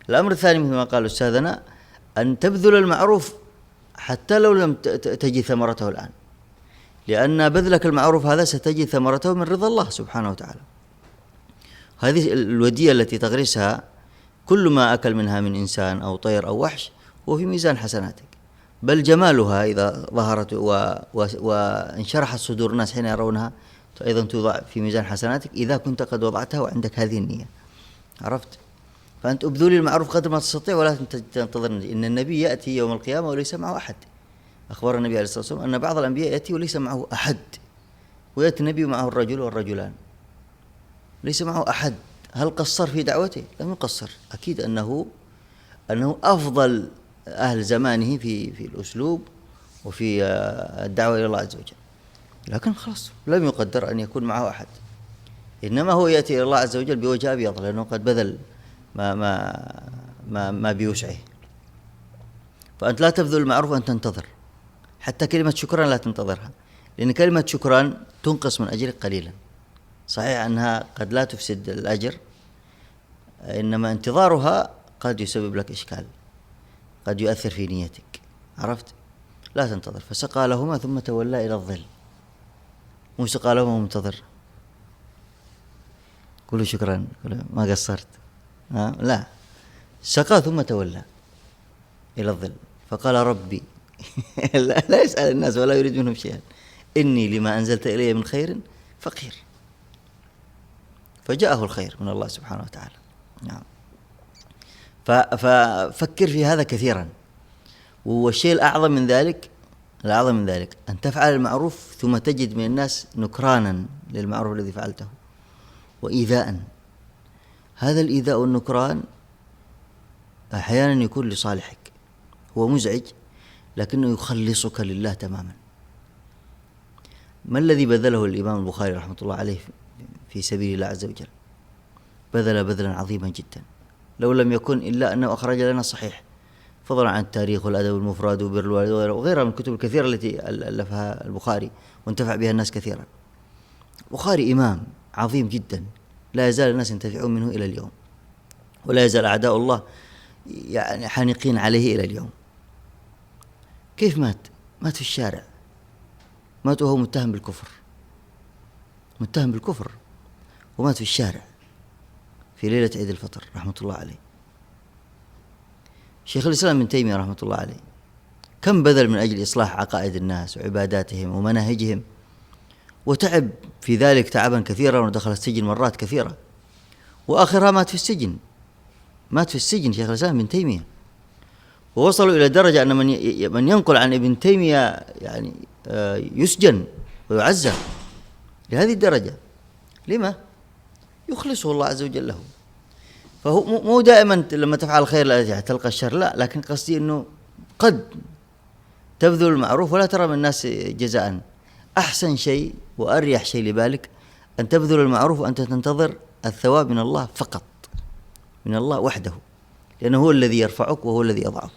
الأمر الثاني مثل ما قال أستاذنا أن تبذل المعروف حتى لو لم تجد ثمرته الآن، لأن بذلك المعروف هذا ستجد ثمرته من رضا الله سبحانه وتعالى. هذه الودية التي تغرسها كل ما أكل منها من إنسان أو طير أو وحش هو في ميزان حسناتك، بل جمالها إذا ظهرت وانشرحت صدور الناس حين يرونها أيضا توضع في ميزان حسناتك إذا كنت قد وضعتها وعندك هذه النية. عرفت؟ فأنت أبذل المعروف قدر ما تستطيع ولا تنتظر. إن النبي يأتي يوم القيامة وليس معه أحد. أخبر النبي عليه الصلاة والسلام أن بعض الأنبياء يأتي وليس معه أحد، ويأتي النبي معه الرجل والرجلان ليس معه أحد. هل قصر في دعوته؟ لم يقصر. أكيد أنه أفضل أهل زمانه في الأسلوب وفي الدعوة إلى الله عز وجل، لكن خلاص لم يقدر أن يكون معه أحد، إنما هو يأتي إلى الله عز وجل بوجه أبيض لأنه قد بذل ما بوسعه. فأنت لا تبذل المعروف أن تنتظر، حتى كلمة شكرا لا تنتظرها، لأن كلمة شكرا تنقص من أجرك قليلا. صحيح أنها قد لا تفسد الأجر، إنما انتظارها قد يسبب لك إشكال، قد يؤثر في نيتك. عرفت؟ لا تنتظر. فسقى لهما ثم تولى إلى الظل، مو سقى لهما منتظر. قولوا شكرا، ما قصرت. لا، سقى ثم تولى إلى الظل فقال ربي لا يسأل الناس ولا يريد منهم شيئا، إني لما أنزلت إلي من خير فقير. فجاءه الخير من الله سبحانه وتعالى. نعم. ففكر في هذا كثيرا. والشيء الأعظم من ذلك أن تفعل المعروف ثم تجد من الناس نكرانا للمعروف الذي فعلته وإيذاء. هذا الإيذاء والنكران أحيانا يكون لصالحك، هو مزعج لكنه يخلصك لله تماما. ما الذي بذله الإمام البخاري رحمة الله عليه في سبيل الله عز وجل؟ بذل بذلا عظيما جدا، لو لم يكن إلا أنه أخرج لنا صحيح، فضلا عن التاريخ والأدب المفرد وبر الوالد وغيرها من الكتب الكثيرة التي ألفها البخاري وانتفع بها الناس كثيرا. البخاري إمام عظيم جدا، لا يزال الناس ينتفعون منه إلى اليوم، ولا يزال أعداء الله يعني حانقين عليه إلى اليوم. كيف مات في الشارع، مات وهو متهم بالكفر ومات في الشارع في ليلة عيد الفطر رحمة الله عليه. شيخ الإسلام ابن تيمية رحمة الله عليه كم بذل من أجل إصلاح عقائد الناس وعباداتهم ومناهجهم، وتعب في ذلك تعبا كثيرا، ودخل السجن مرات كثيرة، وآخرها مات في السجن شيخ الإسلام ابن تيمية. ووصلوا إلى درجة أن من ينقل عن ابن تيمية يعني يسجن ويعذب لهذه الدرجة. لما؟ يخلصه الله عز وجل له. فهو مو دائما لما تفعل الخير تلقى الشر، لا، لكن قصدي أنه قد تبذل المعروف ولا ترى من الناس جزاء. أحسن شيء وأريح شيء لبالك أن تبذل المعروف وأنت تنتظر الثواب من الله فقط، من الله وحده، لأنه هو الذي يرفعك وهو الذي يضعك،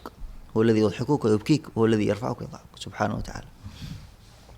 هو الذي يضحكك ويبكيك وهو الذي يرفعك ويضعك سبحانه وتعالى.